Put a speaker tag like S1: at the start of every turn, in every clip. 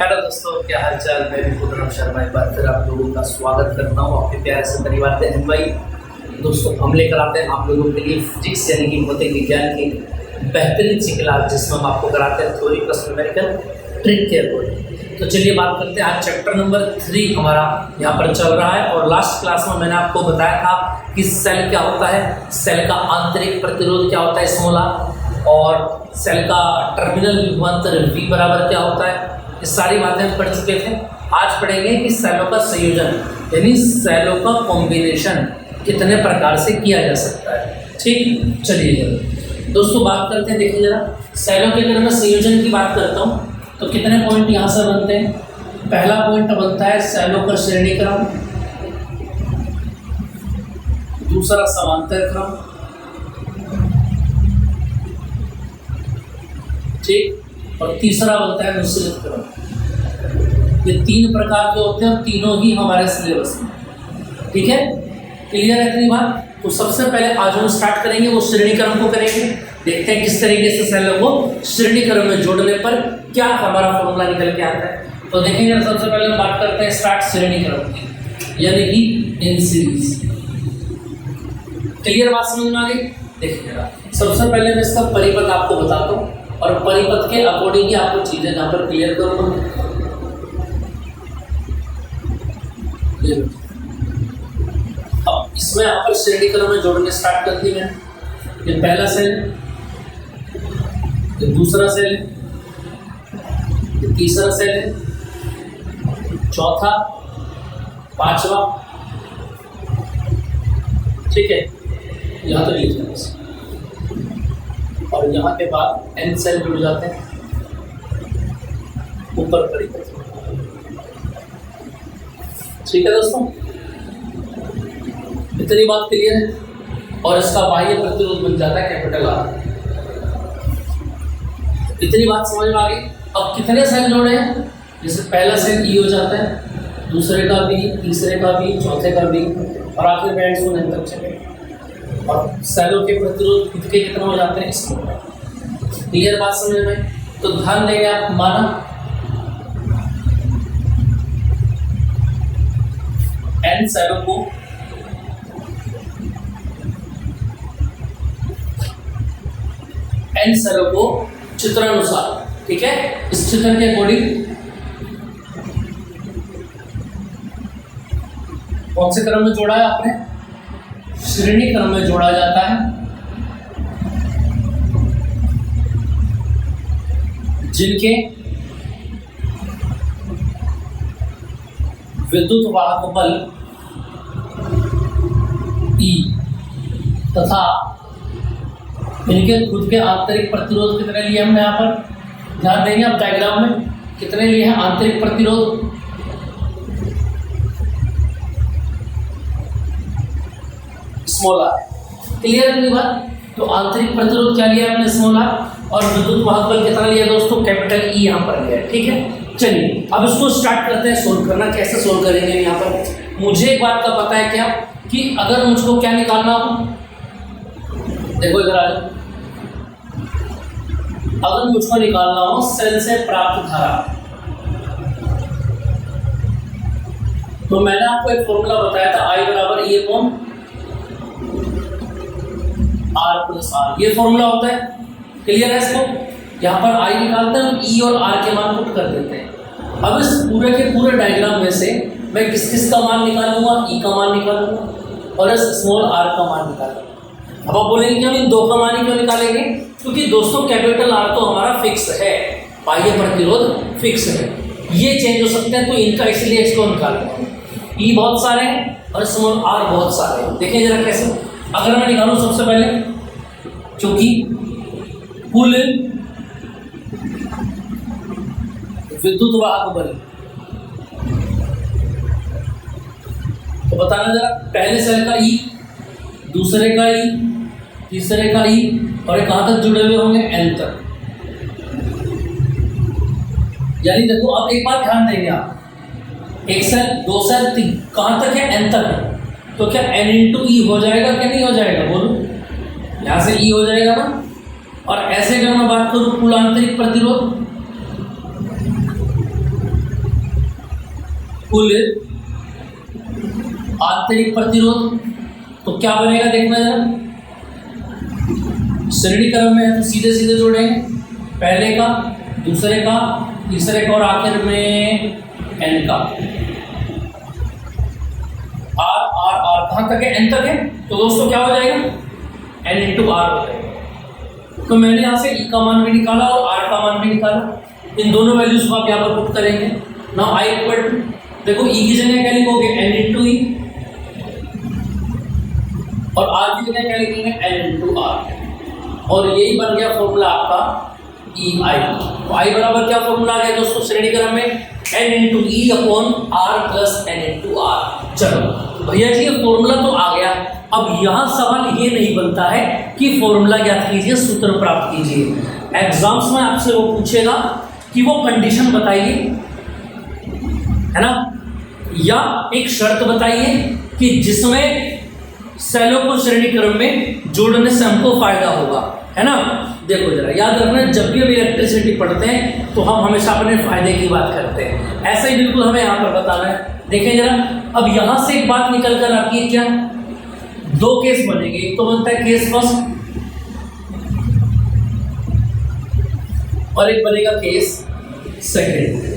S1: Hello दोस्तों, क्या हाल चाल। मैं विपुल शर्मा एक बार फिर आप लोगों का स्वागत करता हूँ आपके प्यारे से परिवार के भाई। दोस्तों, हम लेकर आते हैं आप लोगों के लिए फिजिक्स यानी कि भौतिक विज्ञान की बेहतरीन सी क्लास, जिसमें हम आपको कराते हैं थ्योरी प्लस न्यूमेरिकल ट्रिक के अकॉर्डिंग। तो चलिए बात करते हैं। आज चैप्टर नंबर 3 हमारा यहाँ पर चल रहा है और लास्ट क्लास में मैंने आपको बताया था कि सेल क्या होता है, सेल का आंतरिक प्रतिरोध क्या होता है स्मॉल आर, और सेल का टर्मिनल विभवांतर V बराबर क्या होता है। ये सारी बातें हम पढ़ चुके थे। आज पढ़ेंगे कि सेलों का संयोजन यानी सेलों का कॉम्बिनेशन कितने प्रकार से किया जा सकता है। ठीक, चलिए दोस्तों बात करते हैं। देखिए जरा, सेलों के अगर मैं संयोजन की बात करता हूँ तो कितने पॉइंट यहाँ से बनते हैं। पहला पॉइंट बनता है सेलों का श्रेणीक्रम, दूसरा समांतर क्रम, ठीक, और तीसरा बनता है मिश्रित क्रम। ये 3 प्रकार के होते हैं और तीनों ही हमारे सिलेबस में। ठीक है, क्लियर है इतनी बात। तो सबसे पहले आज हम स्टार्ट करेंगे वो श्रेणी क्रम को करेंगे। देखते हैं किस तरीके से सेलों को श्रेणी क्रम में जोड़ने पर क्या हमारा फॉर्मूला निकल के आता है। तो देखेंगे, सबसे पहले हम बात करते हैं स्टार्ट श्रेणी क्रम की, यानी कि इन सीरीज। क्लियर बात समझ में आ गई। देखिए, सबसे पहले मैं इसका परिपथ आपको बताता हूँ और परिपथ के अकॉर्डिंग ही आपको चीजें यहाँ पर क्लियर करूँगा। अब इसमें यहाँ पर श्रेणी क्रम में जोड़ने स्टार्ट कर दी मैंने। ये पहला सेल, ये दूसरा सेल, ये तीसरा सेल है, चौथा, पांचवा। ठीक है, यहाँ तो लिख लेंगे और यहाँ के बाद n सेल जुड़ जाते हैं ऊपर परिपथ। ठीक है दोस्तों, इतनी बात क्लियर है। और इसका बाह्य प्रतिरोध बन जाता है कैपिटल R। इतनी बात समझ में आ गई। अब कितने सेल जोड़े हैं, जैसे पहला सेल E हो जाता है, दूसरे का B, तीसरे का B, चौथे का B और आखिर में एंड सुन तक चले। और सेलों के प्रतिरोध खुद के कितने हो जाते हैं इसको। क्लियर बात समझ में। तो ध्यान देंगे आप, माना n सेलों को चित्रानुसार, ठीक है, इस चित्र के अकॉर्डिंग कौन से क्रम में जोड़ा है आपने, श्रेणी क्रम में जोड़ा जाता है, जिनके विद्युत वाहक बल E तथा इनके खुद के आंतरिक प्रतिरोध कितने लिए हमने यहाँ पर ध्यान देंगे। अब डायग्राम में कितने लिए हैं आंतरिक प्रतिरोध, स्मॉल आर। क्लियर है मेरी बात। तो आंतरिक प्रतिरोध क्या लिया आपने, स्मॉल आर, और विद्युत वाहक बल कितना लिया दोस्तों, कैपिटल ई यहाँ पर लिया है। ठीक है, चलिए अब इसको स्टार्ट करते हैं सोल्व करना। कैसे सोल्व करेंगे यहाँ पर, मुझे एक बात का पता है क्या, कि अगर मुझको क्या निकालना हो, देखो इधर आ जाओ, अगर मुझको निकालना हो सेल से प्राप्त धारा, तो मैंने आपको एक फॉर्मूला बताया था, I बराबर E upon R plus R। ये फॉर्मूला होता है। क्लियर है इसको। यहाँ पर I निकालते हैं, E और R के मान पुट कर देते हैं। अब इस पूरे के पूरे डायग्राम में से मैं किस किस का मान निकालूंगा, E का मान निकालूंगा और इस स्मॉल R का मान निकालूंगा। अब आप बोलेंगे कि हम इन 2 का मान ही क्यों निकालेंगे, क्योंकि दोस्तों कैपिटल R तो हमारा फिक्स है, बाह्य प्रतिरोध फिक्स है, ये चेंज हो सकते हैं, तो इनका इसलिए इसको निकालूंगा। E बहुत सारे हैं और स्मॉल R बहुत सारे हैं। देखिए जरा कैसे। अगर मैं निकालूं सबसे पहले, क्योंकि कुल विद्युत वाहक बल, तो बताना जरा, पहले सेल का E, दूसरे का E, तीसरे का E और ये कहाँ तक जुड़े हुए होंगे, N तक। यानी देखो, अब एक बात ध्यान देंगे आप, एक सेल, 2 सेल, 3 कहाँ तक है, N तक है। तो क्या N इंटू E हो जाएगा क्या नहीं हो जाएगा, बोलो। यहाँ से E हो जाएगा ना। और ऐसे अगर मैं बात करूँ कुल आंतरिक प्रतिरोध, कुल आंतरिक प्रतिरोध, तो क्या बनेगा देखना जरा, श्रेणी क्रम में है तो सीधे सीधे जोड़ेंगे, पहले का, दूसरे का, तीसरे का और आखिर में n का। r कहाँ तक है, n तक है, तो दोस्तों क्या हो जाएगा, n इंटू r हो जाएगा। तो मैंने यहाँ से e का मान भी निकाला और r का मान भी निकाला, इन दोनों वैल्यूज को आप यहाँ पर पुट करेंगे। नाउ i इक्वल टू, देखो e की जगह क्या लिखोगे, n इंटू ई, और r की जगह क्या लिखेंगे, n इंटू r, और यही बन गया फॉर्मूला आपका EI। तो I बराबर क्या फॉर्मूला आ गया दोस्तों श्रेणी क्रम में, n into E upon r plus n into R. चलो भैया जी ये फॉर्मूला तो आ गया, अब यहाँ सवाल ये नहीं बनता है कि फॉर्मूला ज्ञात कीजिए, सूत्र प्राप्त कीजिए। एग्जाम्स में आपसे वो पूछेगा कि वो कंडीशन बताइए, है ना, या एक शर्त बताइए कि जिसमें सेलों को श्रेणी क्रम में जोड़ने से हमको फायदा होगा, है ना। देखो जरा याद रखना, जब भी हम इलेक्ट्रिसिटी पढ़ते हैं तो हम हमेशा अपने फायदे की बात करते हैं, ऐसा ही बिल्कुल हमें यहाँ पर बताना है। देखें जरा, अब यहाँ से एक बात निकल कर आती है क्या, दो केस बनेंगे, एक तो बनता है केस फर्स्ट और एक बनेगा केस सेकेंड।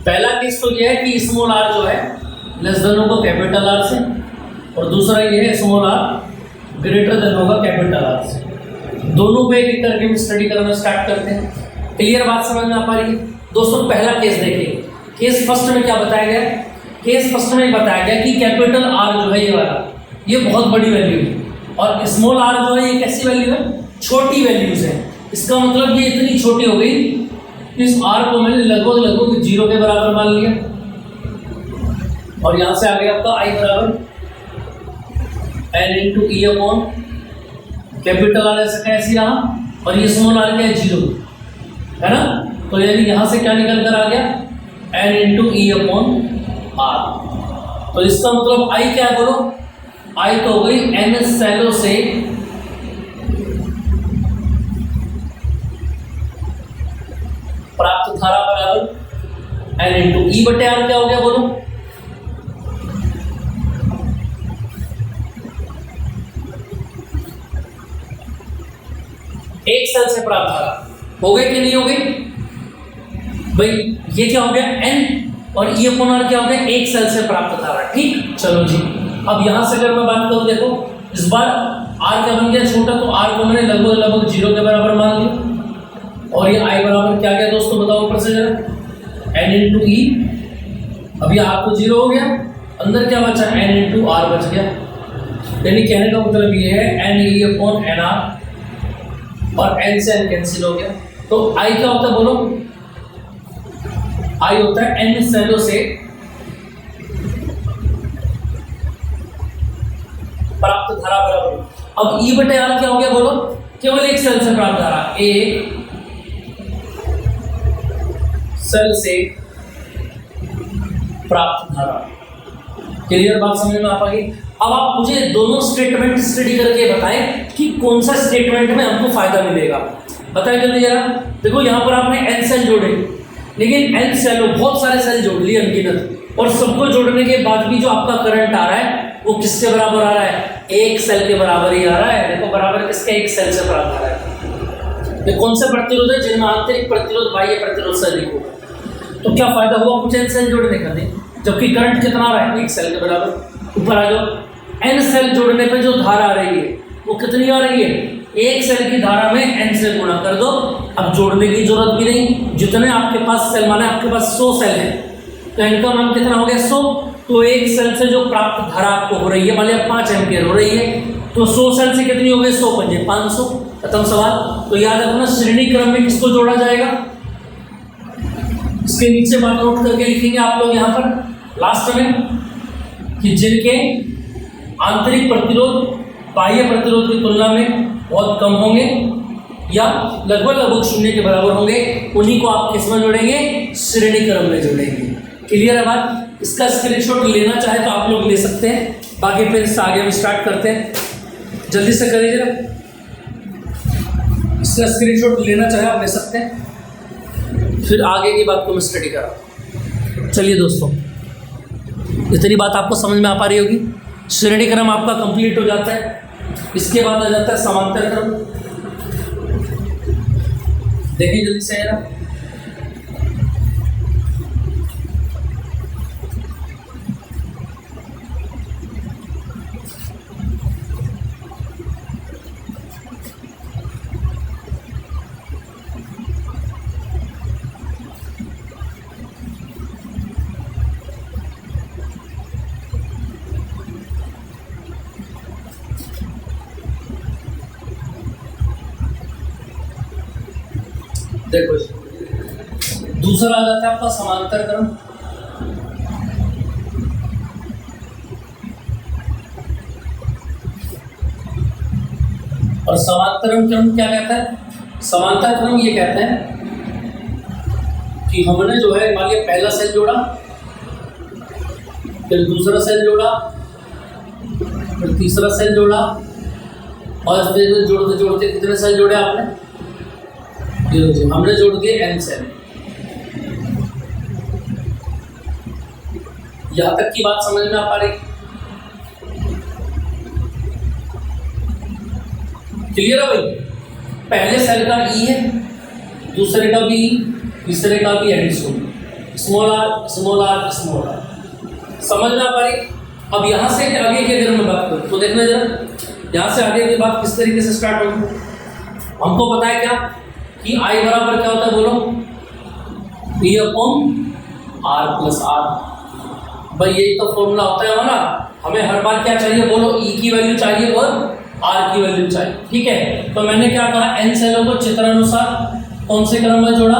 S1: पहला केस तो यह है कि स्मॉल r जो है लेस देन होगा कैपिटल R से, और दूसरा ये है स्मॉल r ग्रेटर देन होगा कैपिटल R से। दोनों पे एक करके हम स्टडी करना स्टार्ट करते हैं। क्लियर बात समझ में आ पा रही है दोस्तों। पहला केस देखिए, केस फर्स्ट में क्या बताया गया, केस फर्स्ट में बताया गया कि कैपिटल R जो है ये वाला, ये बहुत बड़ी वैल्यू है, और स्मॉल r जो है ये कैसी वैल्यू है, छोटी वैल्यूज है। इसका मतलब ये इतनी छोटी हो गई, इस r को मैंने लगभग 0 के बराबर मान लिया, और यहाँ से आ गया आपका i बराबर n into E upon capital R ऐसा कैसी रहा, और ये स्मॉल r क्या है 0, है ना। तो यानी यहाँ से क्या निकल कर आ गया, n into E upon r। तो इसका मतलब I क्या है बोलो, I तो हो गई n सेलों से प्राप्त धारा बराबर n इंटू ई बटे r। क्या हो गया बोलो, एक सेल से प्राप्त धारा। हो गए कि नहीं हो गई भाई, ये क्या हो गया n और ई अपॉन r क्या हो गया, एक सेल से प्राप्त धारा। ठीक, चलो जी अब यहां से अगर मैं बात करूं, देखो इस बार r क्या बन गया छोटा, तो r को मैंने लगभग 0 के बराबर मान लिया, और ये i बराबर क्या गया दोस्तों बताओ ऊपर से जरा, n इंटू ई। अभी r तो 0 हो गया, अंदर क्या बचा, n इंटू r बच गया। यानी कहने का मतलब ये है n E upon N R, और n से n कैंसिल हो गया। तो I क्या होता है बोलो, I होता है n सेलों से प्राप्त धारा बराबर। अब E बटे R क्या हो गया बोलो, केवल एक सेल से प्राप्त धारा, एक सेल से प्राप्त धारा। क्लियर बात समझ में आ पाएगी। अब आप मुझे दोनों स्टेटमेंट स्टडी करके बताएं कि कौन सा स्टेटमेंट में हमको फायदा मिलेगा, बताएं जल्दी जरा। देखो यहाँ पर आपने n सेल जोड़े, लेकिन n सेल बहुत सारे सेल जोड़ लिए अनगिनत, और सबको जोड़ने के बाद भी जो आपका करंट आ रहा है वो किसके बराबर आ रहा है, एक सेल के बराबर ही आ रहा है। देखो बराबर किसके, एक सेल से प्राप्त आ रहा है। ये कौन सा प्रतिरोध है, जिनमें आंतरिक प्रतिरोध बाह्य प्रतिरोध से अधिक हो। तो क्या फायदा हुआ कुछ n सेल जोड़ने का, नहीं, जबकि करंट कितना आ रहा है, एक सेल के बराबर। ऊपर आ जाओ, n सेल जोड़ने पे जो धारा आ रही है वो कितनी आ रही है, एक सेल की धारा में n से गुणा कर दो। अब जोड़ने की जरूरत भी नहीं, जितने आपके पास सेल, माने आपके पास 100 सेल है, तो n का मान कितना हो गया 100। तो एक सेल से जो प्राप्त धारा आपको हो रही है, मान लिया 5 एम्पियर हो रही है, तो 100 सेल से कितनी हो गई, 100 पंजे 500, खत्म सवाल। तो याद रखना श्रेणी क्रम में किसको जोड़ा जाएगा, इसके नीचे बात नोट करके लिखेंगे आप लोग यहाँ पर लास्ट में, कि जिनके आंतरिक प्रतिरोध बाह्य प्रतिरोध की तुलना में बहुत कम होंगे या लगभग 0 के बराबर होंगे, उन्हीं को आप किस में जोड़ेंगे, श्रेणी क्रम में जोड़ेंगे। क्लियर है बात। इसका स्क्रीनशॉट लेना चाहे तो आप लोग ले सकते हैं, बाकी फिर इससे आगे हम स्टार्ट करते हैं। जल्दी से करिए जरा, इसका स्क्रीनशॉट लेना चाहे आप ले सकते हैं, फिर आगे की बात को मैं स्टडी करा। चलिए दोस्तों, इतनी बात आपको समझ में आ पा रही होगी। श्रेणी क्रम आपका कंप्लीट हो जाता है। इसके बाद आ जाता है समांतर क्रम। देखिए जल्दी से यार, देखो दूसरा आ जाता है आपका समांतर क्रम। और समांतर क्रम क्या कहता है? समांतर क्रम ये कहते हैं कि हमने जो है मान लिया पहला सेल जोड़ा, फिर दूसरा सेल जोड़ा, फिर तीसरा सेल जोड़ा, और फिर जोड़ते जोड़ते कितने सेल जोड़े आपने? हमने जोड़ दिए n सेल। यहां तक की बात समझ में आ पा रही? क्लियर है भाई? पहले सेल का ई है, दूसरे का भी, तीसरे का भी and small R small R small R. समझ में आ पा रही? अब यहां से आगे की अगर मैं बात करूं तो देखना जरा, यहां से आगे की बात किस तरीके से स्टार्ट होगी। हमको पता है क्या कि I बराबर क्या होता है? बोलो, P upon R plus R। भाई यही तो फॉर्मूला होता है हमारा। हमें हर बार क्या चाहिए? बोलो, E की वैल्यू चाहिए और R की वैल्यू चाहिए। ठीक है, तो मैंने क्या कहा, n सेलों को चित्रानुसार कौन से क्रम में जोड़ा?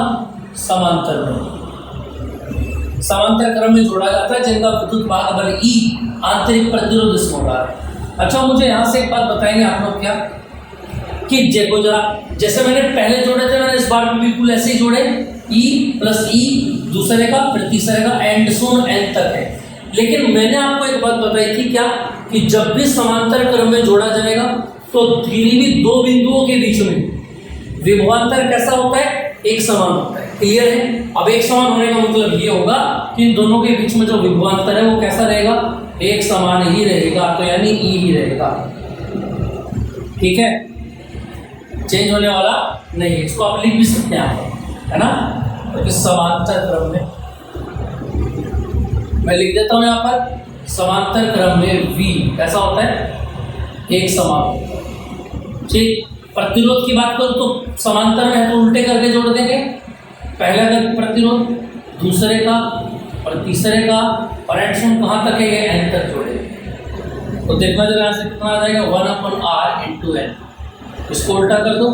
S1: समांतर क्रम। समांतर क्रम में जोड़ा जाता है जिनका विद्युत भाग बल E आंतरिक प्रतिरोध स्मॉल r। अच्छा, मुझे यहाँ से एक बात बताएंगे आप लोग क्या कि देखो जरा, जैसे मैंने पहले जोड़े थे, मैंने इस बार भी बिल्कुल ऐसे ही जोड़े, E प्लस E, दूसरे का, फिर तीसरे का, एंड सोन n तक है। लेकिन मैंने आपको एक बात बताई थी क्या कि जब भी समांतर क्रम में जोड़ा जाएगा तो किसी भी दो बिंदुओं के बीच में विभवांतर कैसा होता है? एक समान होता है। क्लियर है? अब एक समान होने का मतलब ये होगा कि इन दोनों के बीच में जो विभवांतर है वो कैसा रहेगा? एक समान ही रहेगा, तो यानी E ही रहेगा। ठीक है, चेंज होने वाला नहीं है। इसको आप लिख भी सकते हैं आप, है ना? तो समांतर क्रम में मैं लिख देता हूं यहाँ पर, समांतर क्रम में V कैसा होता है? एक समान। ठीक, प्रतिरोध की बात करो तो समांतर में है तो उल्टे करके जोड़ देंगे। पहला का प्रतिरोध, दूसरे का और तीसरे का, और एंड सोन कहाँ तक है? ये n तक जोड़ेंगे। तो देखना जरा यहाँ से कितना आ जाएगा? 1/r into n। इसको उल्टा कर दो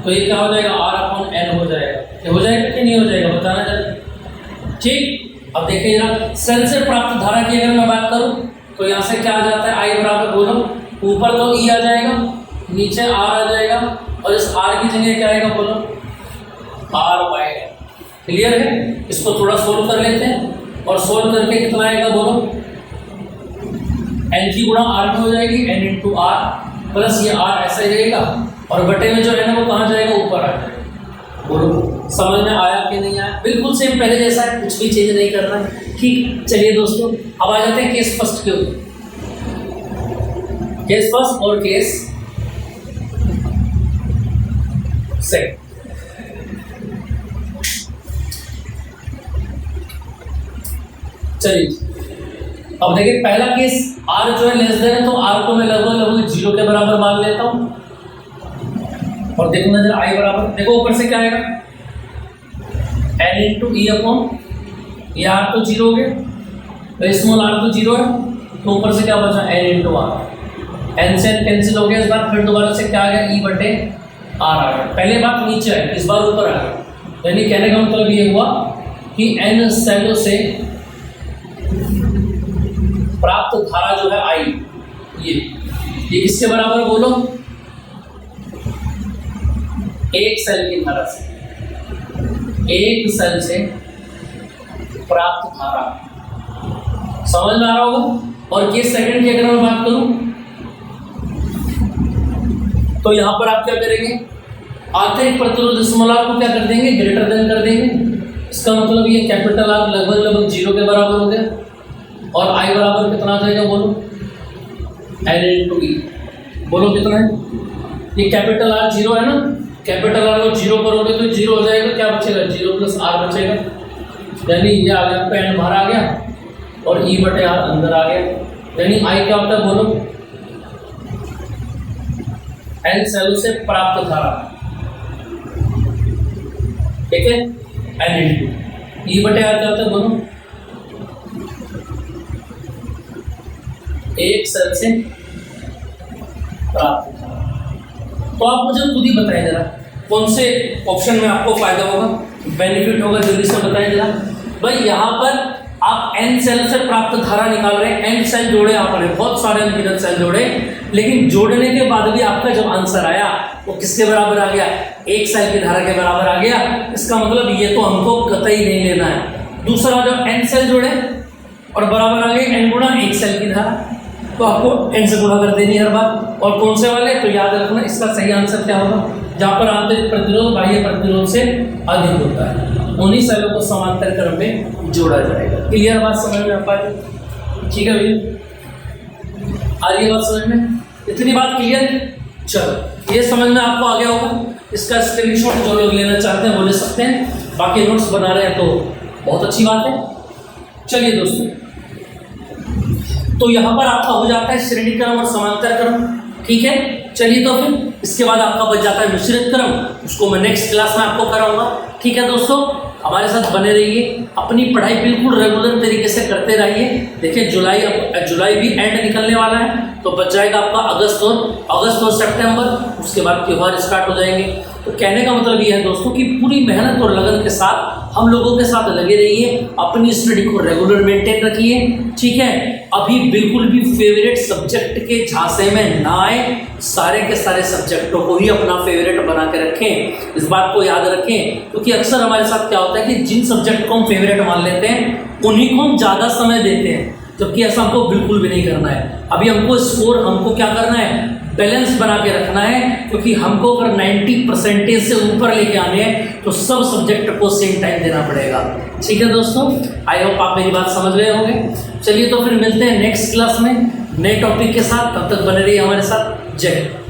S1: तो ये क्या हो जाएगा? r/n हो जाएगा। ये हो जाएगा कि नहीं हो जाएगा? बताना जरा। ठीक, अब देखिए जरा, सेल से प्राप्त धारा की अगर मैं बात करूं तो यहाँ से क्या आ जाता है? I बराबर, बोलो, ऊपर तो E आ जाएगा, नीचे R आ जाएगा, और इस R की जगह क्या आएगा? बोलो, R/n। क्लियर है? इसको थोड़ा सोल्व कर लेते हैं, और सोल्व करके कितना आएगा? बोलो, n की गुणा R में हो जाएगी, n इंटू R, प्लस ये R ऐसा ही रहेगा, और बटे में जो है ना वो कहाँ जाएगा? ऊपर आ जाएगा। बोलो, समझ में आया कि नहीं आया? बिल्कुल सेम पहले जैसा है, कुछ भी चेंज नहीं करना है। ठीक, चलिए दोस्तों, अब आ जाते हैं केस फर्स्ट के ऊपर। केस फर्स्ट और केस सेकंड। चलिए, अब देखिए, पहला केस R जो है लेस देन है, तो R को मैं लगभग 0 के बराबर मान लेता हूं। और देखो ना जरा, I बराबर, देखो ऊपर से क्या आएगा? n इंटू E अपॉन, ये R तो 0 हो गया, तो स्मॉल r तो 0 है, तो ऊपर से क्या बचा? n into R। n से n कैंसिल हो गया इस बार, फिर दोबारा से क्या आ गया? E बटे R आ गया। पहले बात नीचे है, इस बार ऊपर आ गया। यानी कहने का मतलब ये हुआ कि n सेलों से प्राप्त धारा जो है I, ये किसके बराबर? बोलो, एक सेल की धारा से, एक सेल से प्राप्त धारा। समझ में आ रहा होगा? और केस सेकंड की अगर मैं बात करूं तो यहां पर आप क्या करेंगे? आंतरिक प्रतिरोध स्मॉल r को क्या कर देंगे? ग्रेटर देन कर देंगे इसका मतलब ये कैपिटल आर लगभग लगभग 0 के बराबर हो गया और आई बराबर कितना आ जाएगा बोलो, एल इंटू ई। बोलो कितना है, ये कैपिटल आर 0 है ना, कैपिटल आर को 0 करोगे तो 0 हो जाएगा, क्या बचेगा 0 प्लस आर बचेगा, यानी ये आ गया आपका एन बाहर आ गया और ई बटे आर अंदर आ गया, यानी आई क्या होता है बोलो, एन सेलों से प्राप्त धारा, ठीक है, एन इंटू ई बटे आर क्या होता है बोलो, एक सेल से प्राप्त धारा। तो आप मुझे खुद ही बताएं जरा कौन से ऑप्शन में आपको फायदा होगा, बेनिफिट होगा, जल्दी से बताएं जरा। भाई यहाँ पर आप एन सेल से प्राप्त धारा निकाल रहे हैं, एन सेल जोड़े आपने, बहुत सारे अनगिनत सेल जोड़े, लेकिन जोड़ने के बाद भी आपका जब आंसर आया वो किसके बराबर आ गया, एक सेल की धारा के बराबर आ गया। इसका मतलब ये तो हमको कतई नहीं लेना है। दूसरा जब एन सेल जोड़े और बराबर आ गए एन गुणा एक सेल की धारा, तो आपको एन से गुणा कर देनी हर बार। और कौन से वाले, तो याद रखना इसका सही आंसर क्या होगा, जहाँ पर आंतरिक प्रतिरोध बाह्य प्रतिरोध से अधिक होता है, उन्हीं सेलों को समांतर क्रम में जोड़ा जाएगा। क्लियर बात समझ में आ पाए, ठीक है भैया, आ रही है बात समझ में, इतनी बात क्लियर। चलो ये समझ में आपको आ गया होगा, इसका स्क्रीनशॉट जो लोग लेना चाहते हैं वो ले सकते हैं, बाकी नोट्स बना रहे हैं तो बहुत अच्छी बात है। चलिए दोस्तों, तो यहाँ पर आपका हो जाता है श्रेणी क्रम और समांतर क्रम, ठीक है। चलिए तो फिर इसके बाद आपका बच जाता है मिश्रित क्रम, उसको मैं नेक्स्ट क्लास में आपको कराऊंगा, ठीक है दोस्तों। हमारे साथ बने रहिए, अपनी पढ़ाई बिल्कुल रेगुलर तरीके से करते रहिए। देखिए जुलाई भी एंड निकलने वाला है, तो बच जाएगा आपका अगस्त और सितंबर, उसके बाद त्योहार स्टार्ट हो जाएंगे। तो कहने का मतलब ये है दोस्तों कि पूरी मेहनत और लगन के साथ हम लोगों के साथ लगे रहिए, अपनी स्टडी को रेगुलर मेंटेन रखिए, ठीक है। अभी बिल्कुल भी फेवरेट सब्जेक्ट के झांसे में ना आए, सारे के सारे सब्जेक्टों को ही अपना फेवरेट बना के रखें, इस बात को याद रखें। क्योंकि अक्सर हमारे साथ क्या होता है कि जिन सब्जेक्ट को हम फेवरेट मान लेते हैं उन्हीं को हम ज़्यादा समय देते हैं, जबकि ऐसा हमको बिल्कुल भी नहीं करना है। अभी हमको स्कोर हमको क्या करना है, बैलेंस बना के रखना है, क्योंकि हमको अगर 90% से ऊपर लेके आने हैं तो सब सब्जेक्ट को सेम टाइम देना पड़ेगा, ठीक है दोस्तों। आई होप आप मेरी बात समझ गए होंगे। चलिए तो फिर मिलते हैं नेक्स्ट क्लास में नए टॉपिक के साथ, तब तक बने रहिए हमारे साथ। जय हिंद।